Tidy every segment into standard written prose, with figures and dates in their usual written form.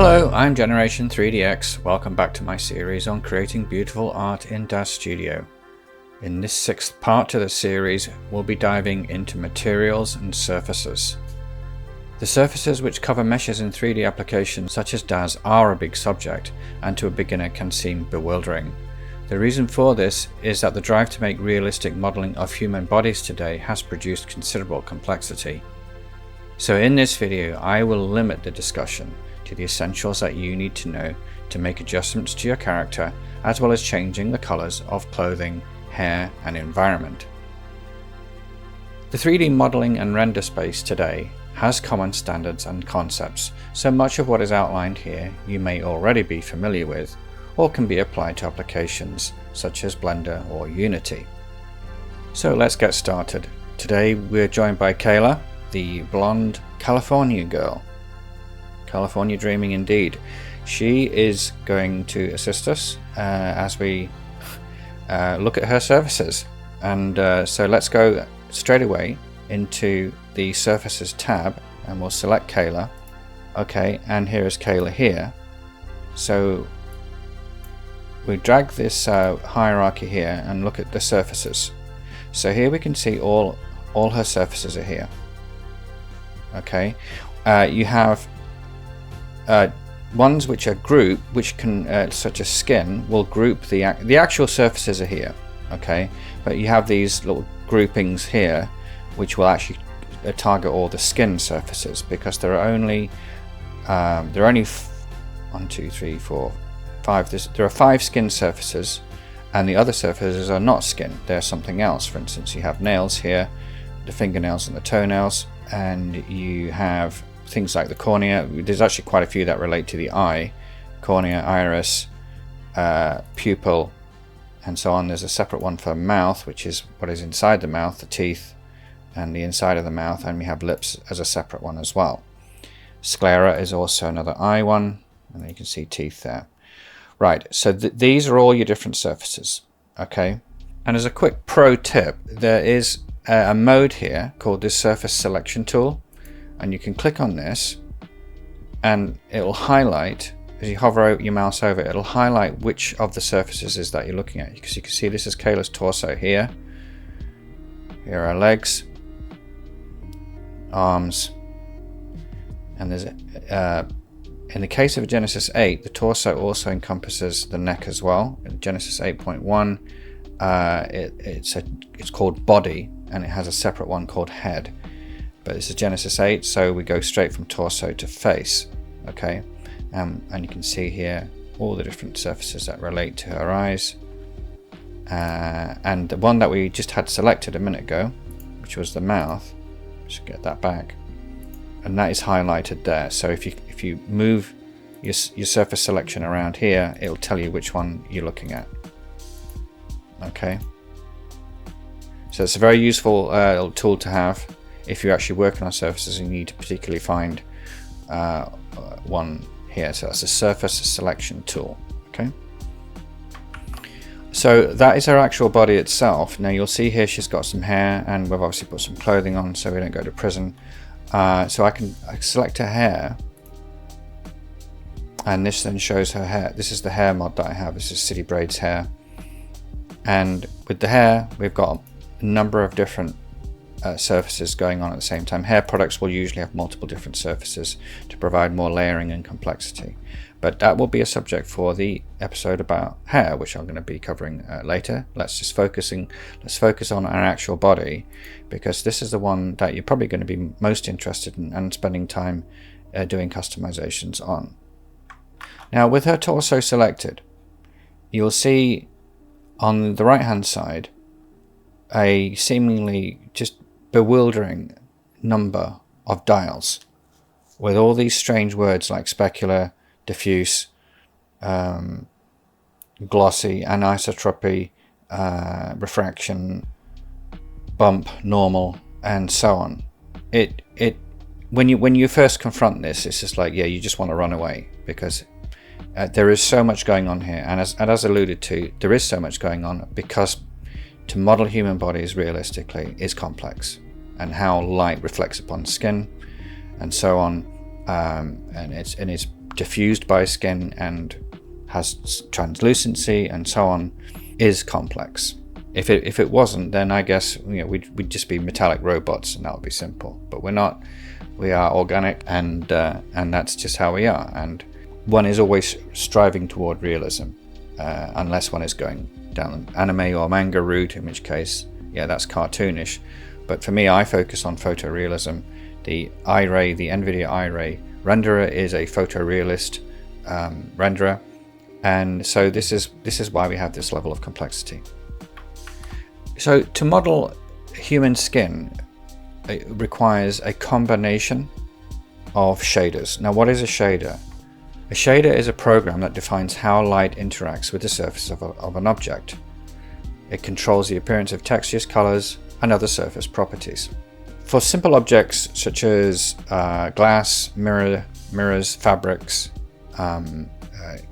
Hello, I'm Generation 3DX. Welcome back to my series on creating beautiful art in DAZ Studio. In this sixth part to the series, we'll be diving into materials and surfaces. The surfaces which cover meshes in 3D applications such as DAZ are a big subject, and to a beginner can seem bewildering. The reason for this is that the drive to make realistic modeling of human bodies today has produced considerable complexity. So in this video, I will limit the discussion to the essentials that you need to know to make adjustments to your character, as well as changing the colors of clothing, hair, and environment. The 3D modeling and render space today has common standards and concepts, so much of what is outlined here you may already be familiar with, or can be applied to applications such as Blender or Unity. So let's get started. Today we're joined by Kayla, the blonde California girl. California dreaming indeed. She is going to assist us as we look at her surfaces. And so let's go straight away into the surfaces tab, and we'll select Kayla. Okay, and here is Kayla here. So we drag this hierarchy here and look at the surfaces. So here we can see all her surfaces are here. Okay, you have ones which are grouped, which can, such as skin, will group the actual surfaces are here. Okay, but you have these little groupings here, which will actually target all the skin surfaces, because there are only 1, 2, 3, 4, 5. There are 5 skin surfaces, and the other surfaces are not skin. They're something else. For instance, you have nails here, the fingernails and the toenails, and you have things like the cornea. There's actually quite a few that relate to the eye, cornea, iris, pupil, and so on. There's a separate one for mouth, which is what is inside the mouth, the teeth and the inside of the mouth, and we have lips as a separate one as well. Sclera is also another eye one, and you can see teeth there. Right, so these are all your different surfaces. Okay, and as a quick pro tip, there is a mode here called the Surface Selection tool, and you can click on this and it'll highlight, as you hover your mouse over it, it'll highlight which of the surfaces is that you're looking at. Because you can see this is Kayla's torso here. Here are legs, arms, and there's in the case of Genesis 8, the torso also encompasses the neck as well. In Genesis 8.1, it's called body, and it has a separate one called head. But this is Genesis 8, so we go straight from torso to face. Okay, and you can see here all the different surfaces that relate to her eyes. And the one that we just had selected a minute ago, which was the mouth, should get that back, and that is highlighted there. So if you move your surface selection around here, it'll tell you which one you're looking at. Okay, so it's a very useful tool to have if you're actually working on surfaces and you need to particularly find one here. So that's a surface selection tool. Okay, so that is her actual body itself. Now you'll see here she's got some hair, and we've obviously put some clothing on so we don't go to prison. So I can select her hair, and this then shows her hair. This is the hair mod that I have. This is City Braids hair, and with the hair we've got a number of different surfaces going on at the same time. Hair products will usually have multiple different surfaces to provide more layering and complexity, but that will be a subject for the episode about hair, which I'm going to be covering later. Let's focus on our actual body, because this is the one that you're probably going to be most interested in and spending time doing customizations on. Now, with her torso selected, you'll see on the right hand side a seemingly just bewildering number of dials with all these strange words like specular, diffuse, glossy, anisotropy, refraction, bump, normal, and so on. When you first confront this, it's just like, yeah, you just want to run away, because there is so much going on here, and as alluded to, there is so much going on because to model human bodies realistically is complex, and how light reflects upon skin and so on, and it's diffused by skin and has translucency and so on is complex. If it wasn't, then I guess we'd just be metallic robots and that would be simple. But we're not. We are organic, and that's just how we are. And one is always striving toward realism, unless one is going down an anime or manga route, in which case, yeah, that's cartoonish. But for me, I focus on photorealism. The iRay, the NVIDIA iRay renderer is a photorealist renderer, and so this is why we have this level of complexity. So to model human skin, it requires a combination of shaders. Now, what is a shader? A shader is a program that defines how light interacts with the surface of an object. It controls the appearance of textures, colors, and other surface properties. For simple objects such as glass, mirrors, fabrics,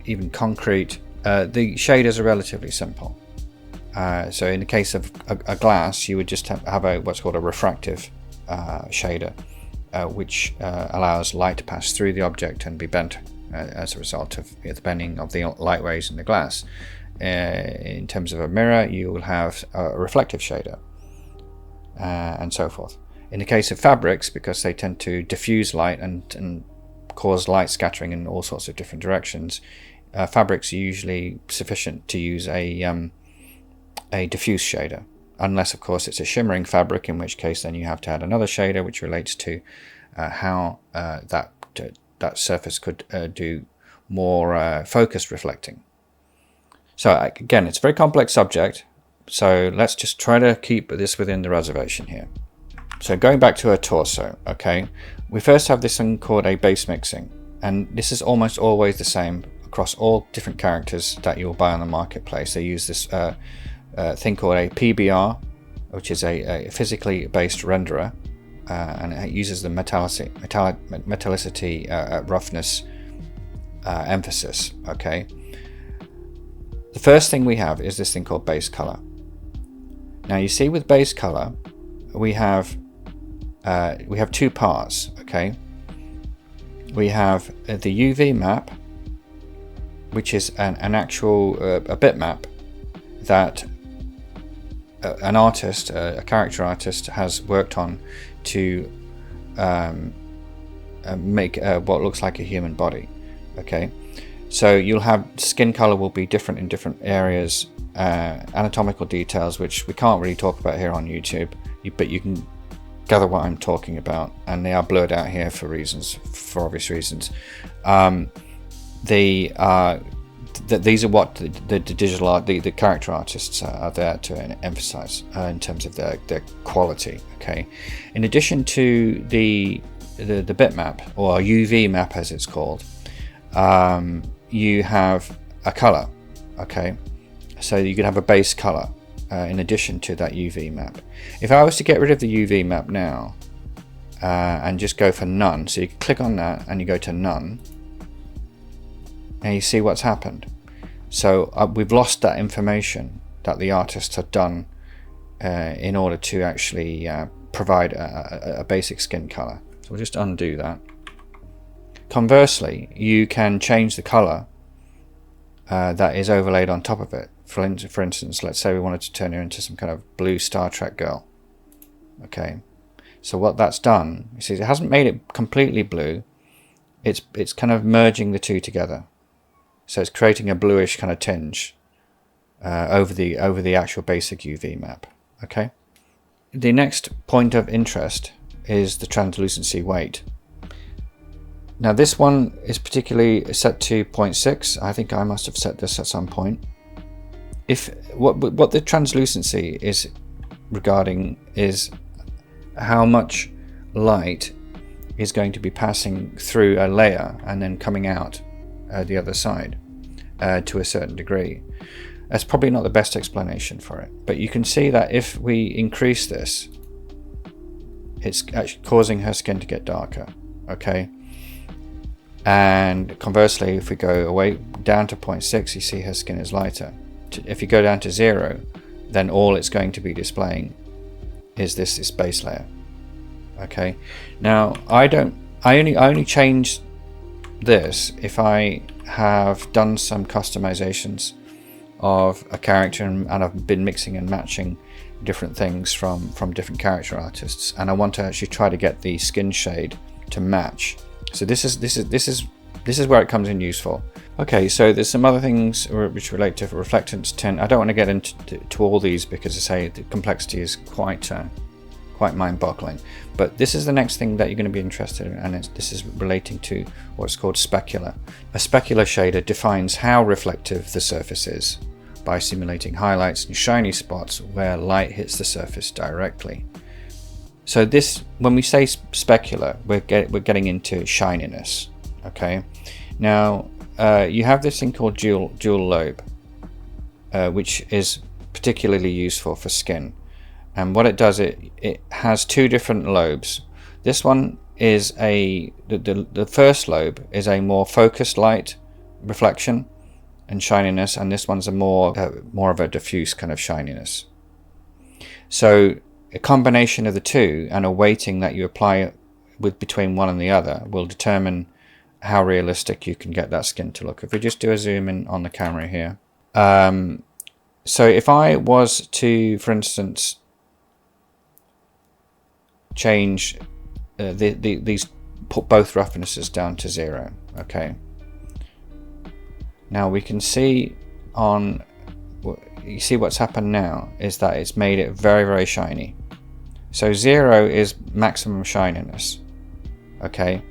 even concrete, the shaders are relatively simple. So in the case of a glass, you would just have what's called a refractive shader, which allows light to pass through the object and be bent as a result of the bending of the light rays in the glass. In terms of a mirror, you will have a reflective shader, and so forth. In the case of fabrics, because they tend to diffuse light and cause light scattering in all sorts of different directions, fabrics are usually sufficient to use a diffuse shader, unless of course it's a shimmering fabric, in which case then you have to add another shader which relates to how that surface could do more focused reflecting. So again, it's a very complex subject, so let's just try to keep this within the reservation here. So going back to her torso, okay, we first have this thing called a base mixing, and this is almost always the same across all different characters that you'll buy on the marketplace. They use this thing called a PBR, which is a physically based renderer, and it uses the metallicity, roughness emphasis. Okay, the first thing we have is this thing called base color. Now you see with base color we have two parts. Okay, we have the UV map, which is an actual a bitmap that an artist, a character artist, has worked on to make what looks like a human body. Okay, so you'll have skin color will be different in different areas, anatomical details which we can't really talk about here on YouTube, but you can gather what I'm talking about, and they are blurred out here for obvious reasons. These are what the digital art, the character artists are there to emphasize in terms of their quality. Okay, in addition to the bitmap, or UV map as it's called, you have a color. Okay, so you can have a base color in addition to that UV map. If I was to get rid of the UV map now and just go for none, so you click on that and you go to none, and you see what's happened. So we've lost that information that the artists had done in order to actually provide a basic skin color. So we'll just undo that. Conversely, you can change the color that is overlaid on top of it. For instance, let's say we wanted to turn her into some kind of blue Star Trek girl. Okay, so what that's done, you see, it hasn't made it completely blue. It's kind of merging the two together. So it's creating a bluish kind of tinge over the actual basic UV map. Okay. The next point of interest is the translucency weight. Now this one is particularly set to 0.6. I think I must have set this at some point. What the translucency is regarding is how much light is going to be passing through a layer and then coming out the other side to a certain degree. That's probably not the best explanation for it, but you can see that if we increase this, it's actually causing her skin to get darker. Okay, and conversely, if we go away down to 0.6, you see her skin is lighter. If you go down to 0, then all it's going to be displaying is this base layer. Okay, now I only change this, if I have done some customizations of a character and I've been mixing and matching different things from different character artists, and I want to actually try to get the skin shade to match. So this is where it comes in useful. Okay, so there's some other things which relate to reflectance tint. I don't want to get into all these because I say the complexity is quite mind-boggling. But this is the next thing that you're going to be interested in, and this is relating to what's called specular. A specular shader defines how reflective the surface is by simulating highlights and shiny spots where light hits the surface directly. So this, when we say specular, we're getting into shininess. Okay, now you have this thing called dual lobe, which is particularly useful for skin. And what it does, it has two different lobes. This one is the first lobe is a more focused light reflection and shininess, and this one's a more of a diffuse kind of shininess. So a combination of the two and a weighting that you apply between one and the other will determine how realistic you can get that skin to look. If we just do a zoom in on the camera here, so if I was to, for instance, change these, put both roughnesses down to 0. Okay, now we can see you see what's happened now is that it's made it very, very shiny. So 0 is maximum shininess, okay,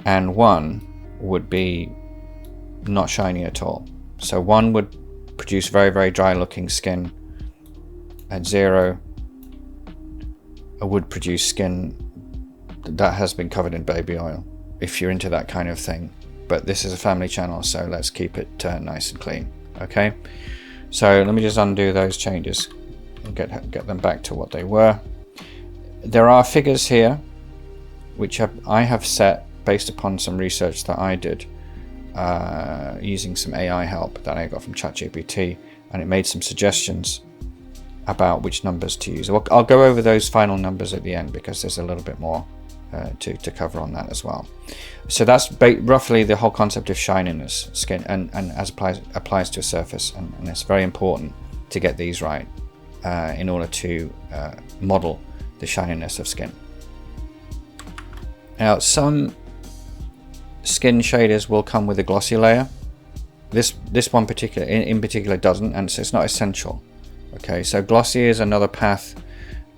and 1 would be not shiny at all. So 1 would produce very, very dry looking skin, and 0 would produce skin that has been covered in baby oil, if you're into that kind of thing. But this is a family channel, so let's keep it nice and clean. Okay, so let me just undo those changes and get them back to what they were. There are figures here which I have set based upon some research that I did using some AI help that I got from ChatGPT, and it made some suggestions about which numbers to use. I'll go over those final numbers at the end because there's a little bit more to cover on that as well. So that's roughly the whole concept of shininess, skin, and as applies to a surface, and it's very important to get these right in order to model the shininess of skin. Now, some skin shaders will come with a glossy layer. This one in particular doesn't, and so it's not essential. Okay, so glossy is another path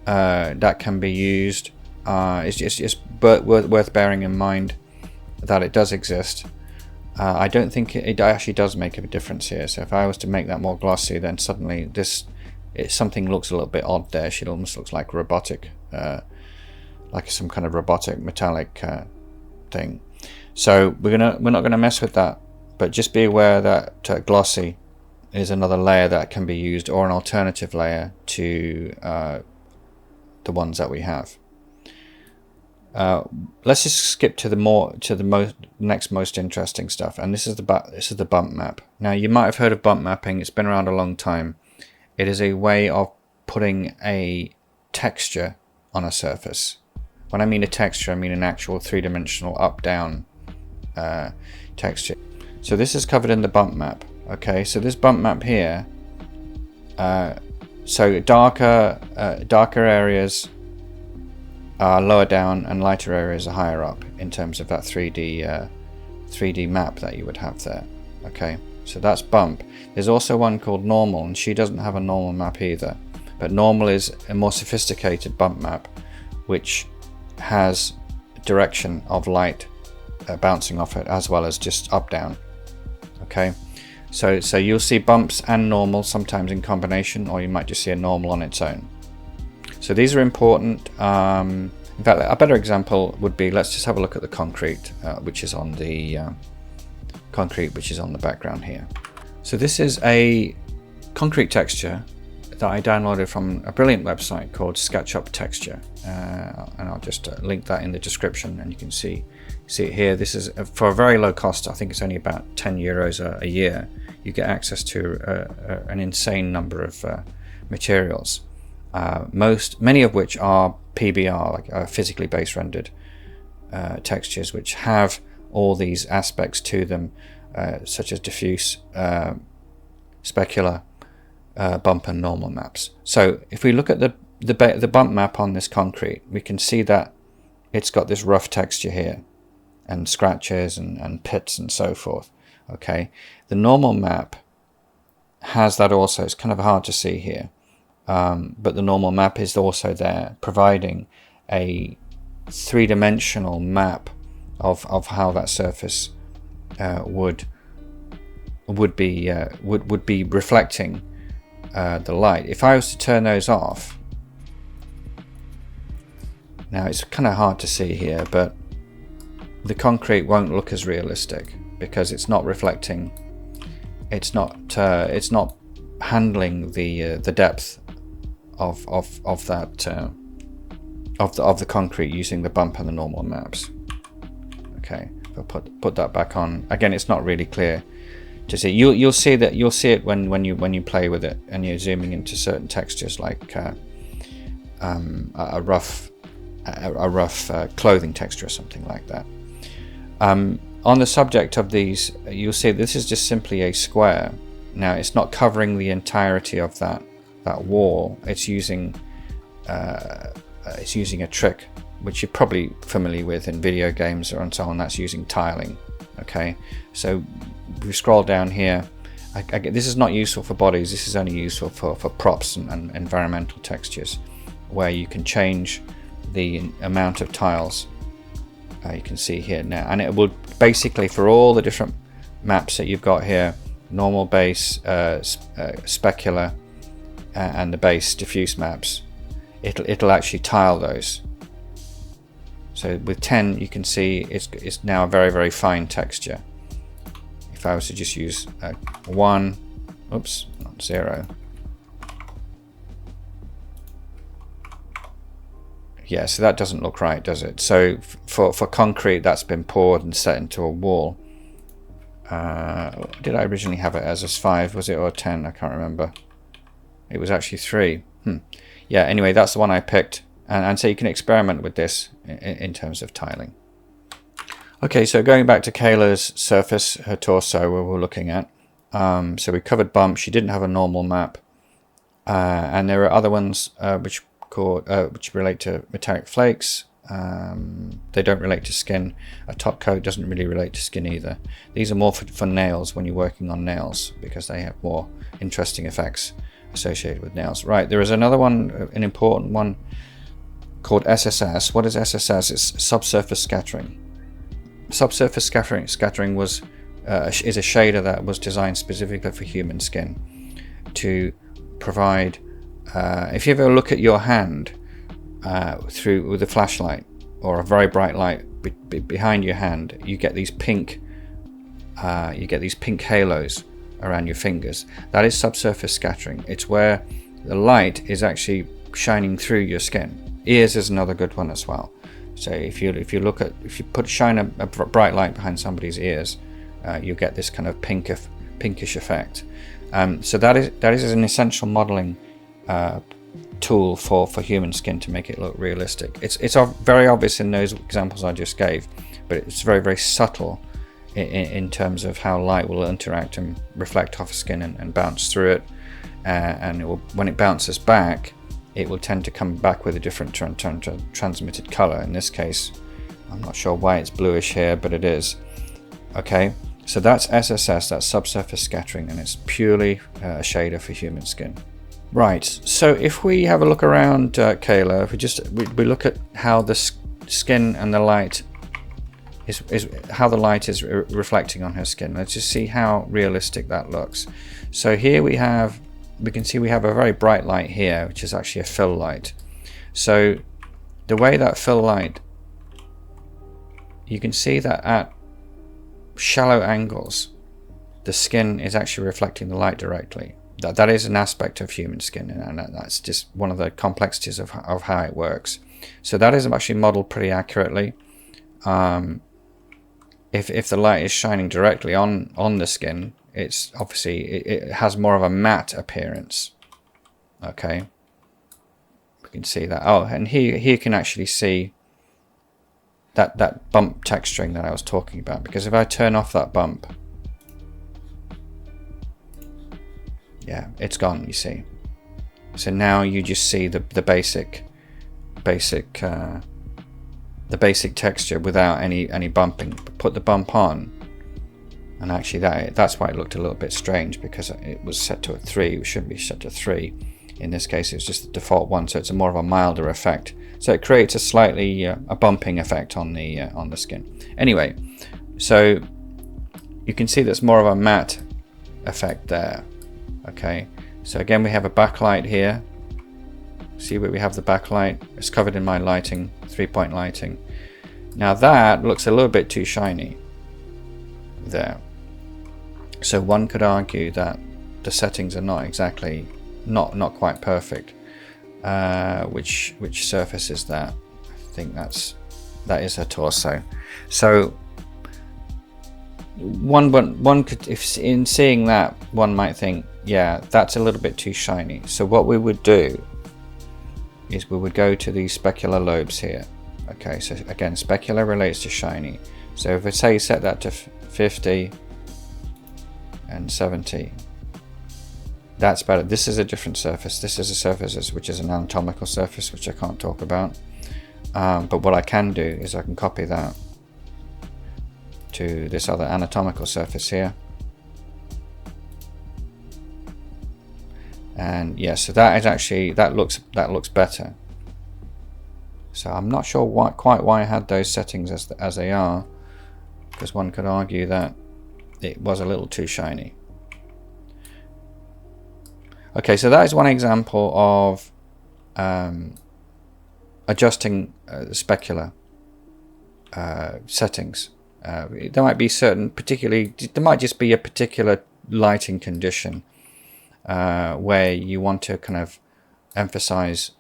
that can be used. It's just worth bearing in mind that it does exist. I don't think it actually does make a difference here. So if I was to make that more glossy, then suddenly something looks a little bit odd there. It almost looks like robotic, like some kind of robotic metallic thing. So we're not gonna mess with that. But just be aware that glossy is another layer that can be used, or an alternative layer to the ones that we have. Let's just skip to the next most interesting stuff, and this is the bump map. Now, you might have heard of bump mapping. It's been around a long time. It is a way of putting a texture on a surface. When I mean a texture, I mean an actual three-dimensional up-down texture. So this is covered in the bump map. Okay, so this bump map here, so darker areas are lower down and lighter areas are higher up in terms of that 3D map that you would have there. Okay, so that's bump. There's also one called normal, and she doesn't have a normal map either, but normal is a more sophisticated bump map which has direction of light bouncing off it as well as just up down. Okay, so you'll see bumps and normal sometimes in combination, or you might just see a normal on its own. So these are important. In fact, a better example would be, let's just have a look at the concrete, which is on the background here. So this is a concrete texture that I downloaded from a brilliant website called SketchUp Texture, and I'll just link that in the description, and you can see it here. This is for a very low cost. I think it's only about 10 euros a year. You get access to an insane number of materials, many of which are PBR, like physically base rendered textures, which have all these aspects to them, such as diffuse, specular, bump and normal maps. So if we look at the bump map on this concrete, we can see that it's got this rough texture here, and scratches and pits and so forth. Okay, the normal map has that also. It's kind of hard to see here, but the normal map is also there, providing a three-dimensional map of how that surface would be reflecting the light. If I was to turn those off, now it's kind of hard to see here, but the concrete won't look as realistic because it's not reflecting. It's not handling the depth of the concrete using the bump and the normal maps. Okay, I'll put that back on. Again, it's not really clear to see. You'll see it when you play with it and you're zooming into certain textures, like a rough clothing texture or something like that. On the subject of these, you'll see this is just simply a square. Now it's not covering the entirety of that wall. It's using a trick which you're probably familiar with in video games or so on. That's using tiling. Okay, so we scroll down here. This is not useful for bodies. This is only useful for props and environmental textures, where you can change the amount of tiles. You can see here now, and it will basically, for all the different maps that you've got here, normal, base, specular, and the base diffuse maps, it'll actually tile those. So with 10, you can see it's now a very, very fine texture. If I was to just use 1, oops, not 0. Yeah, so that doesn't look right, does it? So for concrete that's been poured and set into a wall, did I originally have it as a 5, was it, or 10? I can't remember. It was actually 3. Yeah, anyway, that's the one I picked, and so you can experiment with this in terms of tiling. Okay, so going back to Kayla's surface, her torso, where we're looking at, so we covered bump. She didn't have a normal map, and there are other ones which relate to metallic flakes. They don't relate to skin. A top coat doesn't really relate to skin either. These are more for nails, when you're working on nails, because they have more interesting effects associated with nails. Right, there is another one, an important one, called SSS. What is SSS? It's subsurface scattering. Subsurface scattering is a shader that was designed specifically for human skin to provide. If you ever look at your hand with a flashlight or a very bright light behind your hand, you get these pink halos around your fingers. That is subsurface scattering. It's where the light is actually shining through your skin. Ears is another good one as well. So if you shine a bright light behind somebody's ears, you get this kind of pinkish effect. So that is an essential modeling tool for human skin to make it look realistic. It's very obvious in those examples I just gave, but it's very, very subtle in terms of how light will interact and reflect off skin and bounce through it, and when it bounces back, it will tend to come back with a different transmitted color. In this case, I'm not sure why it's bluish here, but it is. Okay, so that's SSS, that's subsurface scattering, and it's purely a shader for human skin. Right, so if we have a look around Kayla, if we look at how the skin and the light is how the light is reflecting on her skin. Let's just see how realistic that looks. So here we can see we have a very bright light here, which is actually a fill light. So the way that fill light, you can see that at shallow angles, the skin is actually reflecting the light directly. That is an aspect of human skin, and that's just one of the complexities of how it works. So that is actually modeled pretty accurately. If the light is shining directly on the skin, it's obviously it has more of a matte appearance. Okay, we can see that. Oh, and here you can actually see that bump texturing that I was talking about, because if I turn off that bump, yeah, it's gone, you see. So now you just see the basic texture without any bumping. Put the bump on, and actually that's why it looked a little bit strange, because it was set to a 3. It shouldn't be set to 3. In this case, it's just the default 1, so it's a more of a milder effect. So it creates a slightly a bumping effect on the skin. Anyway, so you can see there's more of a matte effect there. Okay, so again we have a backlight here. See where we have the backlight? It's covered in my lighting, 3-point lighting. Now that looks a little bit too shiny there. So one could argue that the settings are not quite perfect. Which surface is that? I think that is her torso. So one could, if in seeing that, one might think, yeah, that's a little bit too shiny. So what we would do is we would go to these specular lobes here. Okay, so again, specular relates to shiny. So if we say set that to 50 and 70, that's better. This is a different surface. This is a surface which is an anatomical surface, which I can't talk about. But what I can do is I can copy that to this other anatomical surface here. And yeah, so that is actually, that looks better. So I'm not sure quite why I had those settings as they are, because one could argue that it was a little too shiny. Okay, so that is one example of adjusting the specular settings. There might be there might just be a particular lighting condition where you want to kind of emphasize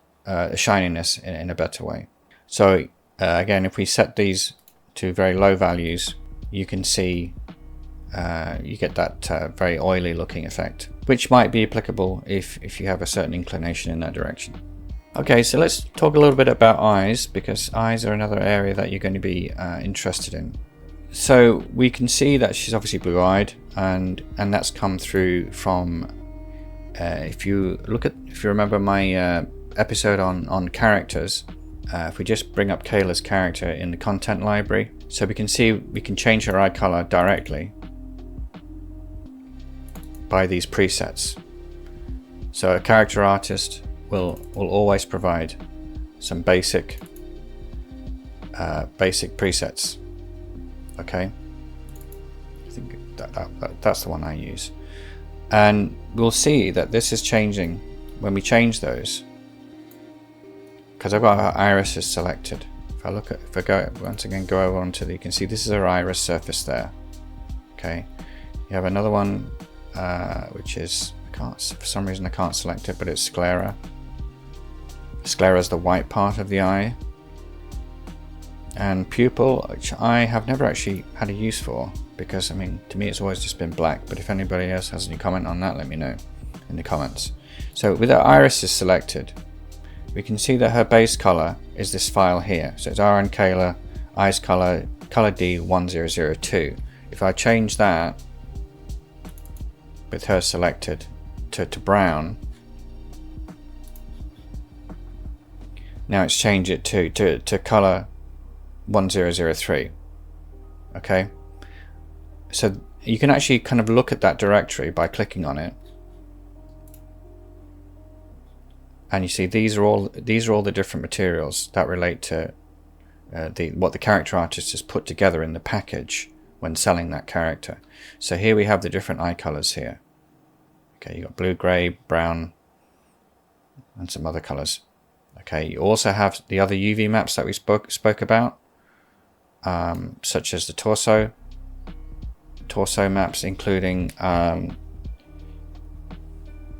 shininess in a better way. So again, if we set these to very low values, you can see you get that very oily looking effect, which might be applicable if you have a certain inclination in that direction. Okay, so let's talk a little bit about eyes, because eyes are another area that you're going to be interested in. So we can see that she's obviously blue-eyed, and that's come through from if you remember my episode on characters. If we just bring up Kayla's character in the content library, so we can see we can change her eye color directly by these presets. So a character artist will always provide some basic presets. Okay, I think that's the one I use, and we'll see that this is changing when we change those, because I've got her irises selected. If I go once again, go over onto you can see this is her iris surface there. Okay, you have another one which is, for some reason I can't select it, but it's sclera. Sclera is the white part of the eye. And pupil, which I have never actually had a use for, because I mean, to me it's always just been black. But if anybody else has any comment on that, let me know in the comments. So with her irises selected, we can see that her base color is this file here. So it's RN Kayla eyes color D1002. If I change that with her selected to brown, now it's changed it to color 1003. Okay, so you can actually kind of look at that directory by clicking on it, and you see these are all the different materials that relate to what the character artist has put together in the package when selling that character. So here we have the different eye colors here. Okay, you got blue, gray, brown, and some other colors. Okay, you also have the other UV maps that we spoke about, such as the torso maps, including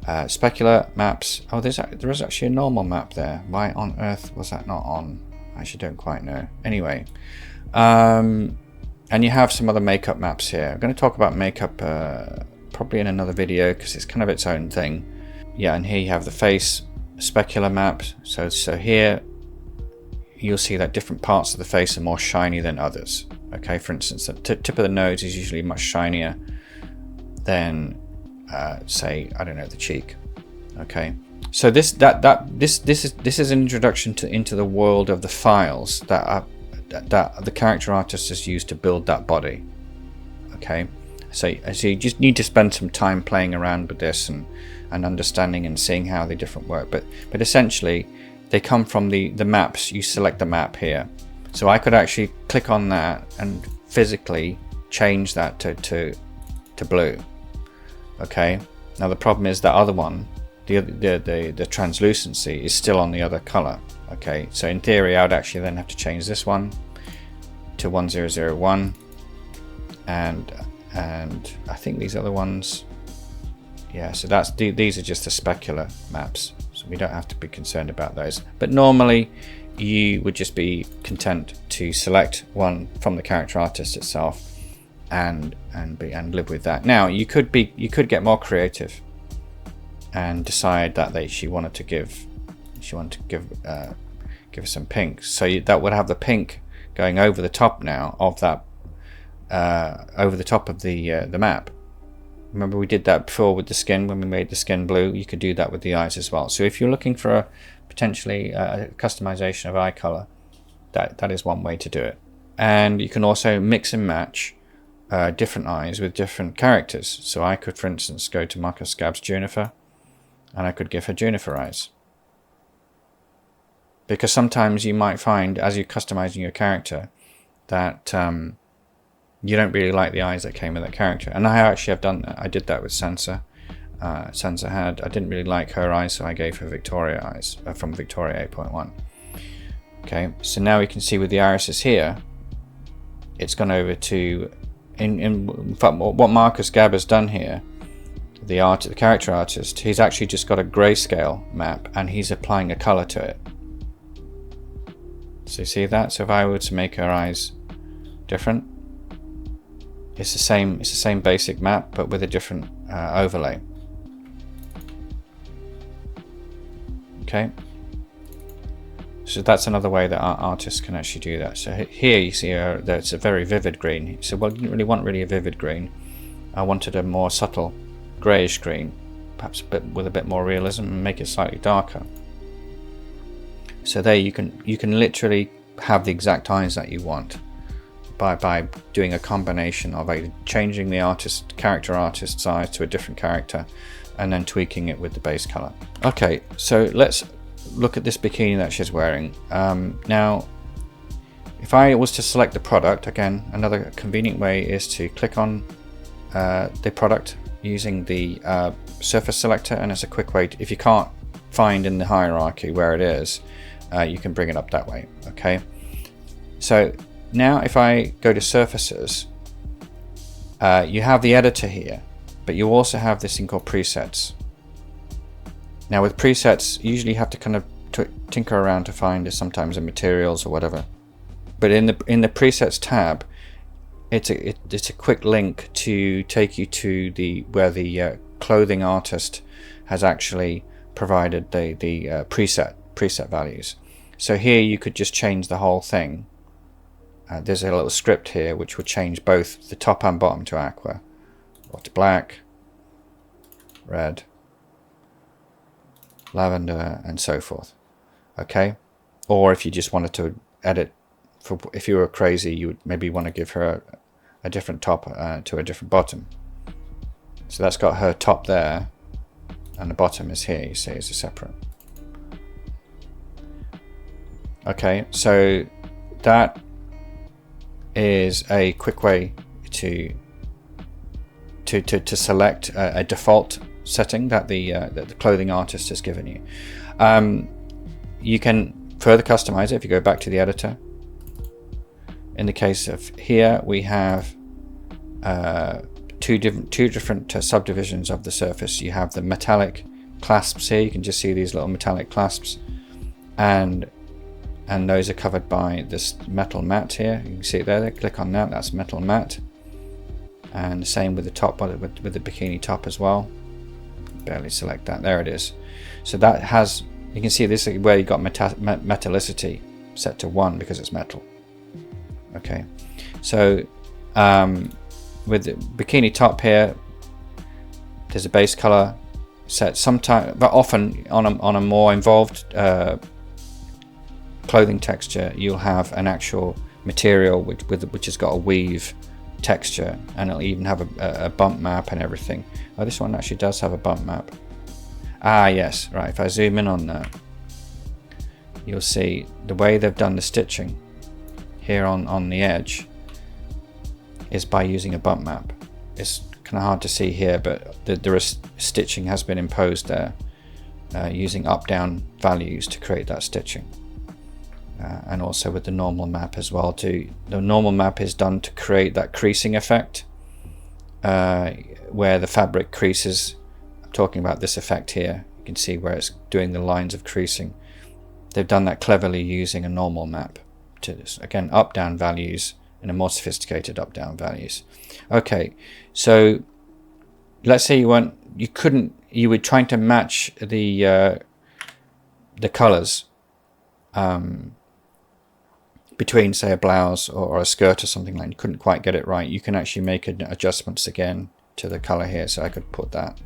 specular maps. Oh, there is actually a normal map there. Why on earth was that not on? I actually don't quite know. Anyway, and you have some other makeup maps here. I'm going to talk about makeup probably in another video, because it's kind of its own thing. Yeah, and here you have the face specular map. So here you you'll see that different parts of the face are more shiny than others. Okay, for instance, the tip of the nose is usually much shinier than say, I don't know, the cheek. Okay, so this is an introduction into the world of the files that the character artist has used to build that body. Okay, so you just need to spend some time playing around with this and understanding and seeing how they different work. But essentially, they come from the maps. You select the map here, so I could actually click on that and physically change that to blue. Okay, now the problem is that other one, the translucency, is still on the other color. Okay, so in theory I would actually then have to change this one to 1001, and I think these other ones, yeah, so these are just the specular maps, so we don't have to be concerned about those. But normally you would just be content to select one from the character artist itself and live with that. Now you could get more creative and decide that she wanted to give some pink, so that would have the pink going over the top now of that, over the top of the map. Remember we did that before with the skin. When we made the skin blue, you could do that with the eyes as well. So if you're looking for potentially a customization of eye color, that is one way to do it. And you can also mix and match different eyes with different characters. So I could, for instance, go to Marcus Gabb's Junifer, and I could give her Junifer eyes. Because sometimes you might find, as you're customizing your character, that you don't really like the eyes that came with that character. And I actually have done that. I did that with Sansa. Sansa I didn't really like her eyes, so I gave her Victoria eyes from Victoria 8.1. Okay, so now we can see with the irises here, it's gone over to, in fact, what Marcus Gabb has done here, the character artist, he's actually just got a grayscale map and he's applying a color to it. So you see that? So if I were to make her eyes different, it's the same basic map, but with a different overlay. Okay, so that's another way that our artists can actually do that. So here you see that it's a very vivid green. So well, I didn't really want a vivid green. I wanted a more subtle greyish green, perhaps with a bit more realism, and make it slightly darker. So there you can literally have the exact eyes that you want by doing a combination of changing the character artist's eyes to a different character and then tweaking it with the base color. Okay, so let's look at this bikini that she's wearing. Now if I was to select the product, again, another convenient way is to click on the product using the surface selector, and it's a quick way if you can't find in the hierarchy where it is, you can bring it up that way. Okay, so now if I go to surfaces, you have the editor here, but you also have this thing called presets. Now with presets, you usually have to kind of tinker around to find sometimes in materials or whatever, but in the presets tab, it's a quick link to take you to where the clothing artist has actually provided the preset values. So here you could just change the whole thing. There's a little script here which would change both the top and bottom to aqua, or to black, red, lavender, and so forth. Okay, or if you just wanted to edit, if you were crazy, you would maybe want to give her a different top to a different bottom. So that's got her top there, and the bottom is here. You see, it's a separate. Okay, so that is a quick way to select a default setting that the clothing artist has given you. You can further customize it if you go back to the editor. In the case of here, we have two different subdivisions of the surface. You have the metallic clasps here. You can just see these little metallic clasps, and those are covered by this metal matte here. You can see it there. Click on that. That's metal matte, and the same with the top, with the bikini top as well. Barely select that. There it is. So that has. You can see this is where you got metallicity set to 1 because it's metal. Okay, so with the bikini top here, there's a base color set sometimes, but often on a more involved clothing texture, you'll have an actual material which has got a weave texture, and it'll even have a bump map and everything. Oh, this one actually does have a bump map. Ah, yes, right. If I zoom in on that, you'll see the way they've done the stitching here on the edge is by using a bump map. It's kind of hard to see here, but there is stitching has been imposed there using up-down values to create that stitching. And also with the normal map as well too. The normal map is done to create that creasing effect where the fabric creases. I'm talking about this effect here. You can see where it's doing the lines of creasing. They've done that cleverly using a normal map to, again, up-down values and a more sophisticated up-down values. Okay, so let's say you were trying to match the colors between, say, a blouse or a skirt or something like that. You couldn't quite get it right. You can actually make adjustments again to the color here. So I could put that.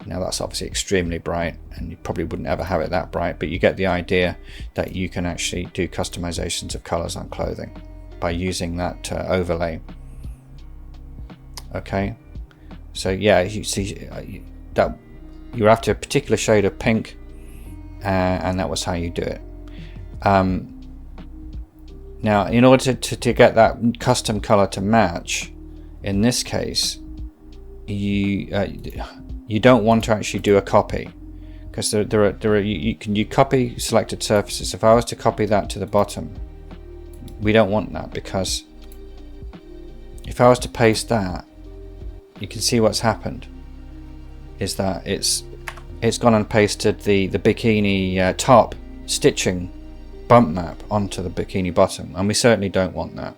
Now that's obviously extremely bright, and you probably wouldn't ever have it that bright, but you get the idea that you can actually do customizations of colors on clothing by using that overlay. Okay, so yeah, you see that you're after a particular shade of pink, and that was how you do it. Now, in order to get that custom color to match, in this case, you don't want to actually do a copy, because you copy selected surfaces. If I was to copy that to the bottom, we don't want that, because if I was to paste that, you can see what's happened is that it's gone and pasted the bikini top stitching bump map onto the bikini bottom, and we certainly don't want that.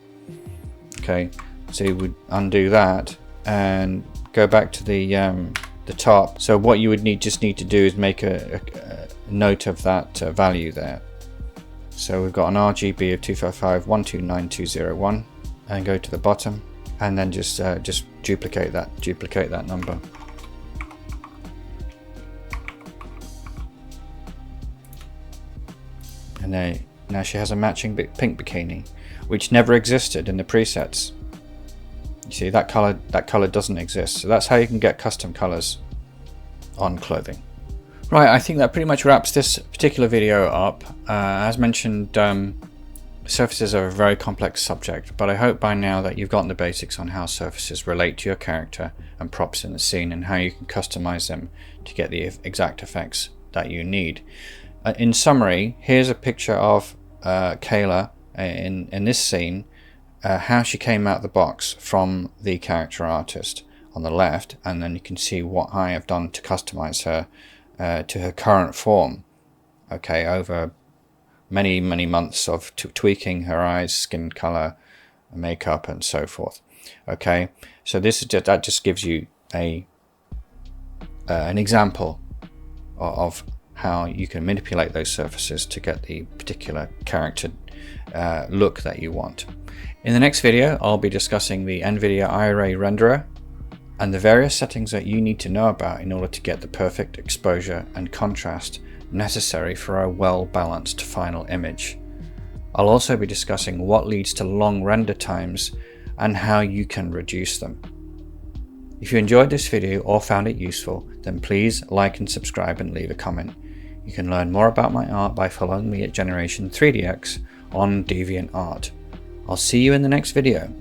Okay, so you would undo that and go back to the top. So what you would just need to do is make a note of that value there. So we've got an RGB of 255.129201, and go to the bottom, and then just duplicate that number. And now she has a matching pink bikini, which never existed in the presets. You see, that color doesn't exist. So that's how you can get custom colors on clothing. Right, I think that pretty much wraps this particular video up. As mentioned, surfaces are a very complex subject, but I hope by now that you've gotten the basics on how surfaces relate to your character and props in the scene, and how you can customize them to get the exact effects that you need. In summary, here's a picture of Kayla in this scene, how she came out the box from the character artist on the left, and then you can see what I have done to customize her to her current form. Okay, over many months of tweaking her eyes, skin color, makeup, and so forth. Okay, so that just gives you an example of how you can manipulate those surfaces to get the particular character look that you want. In the next video, I'll be discussing the NVIDIA iRay renderer and the various settings that you need to know about in order to get the perfect exposure and contrast necessary for a well-balanced final image. I'll also be discussing what leads to long render times and how you can reduce them. If you enjoyed this video or found it useful, then please like and subscribe and leave a comment. You can learn more about my art by following me at Generation 3DX on DeviantArt. I'll see you in the next video.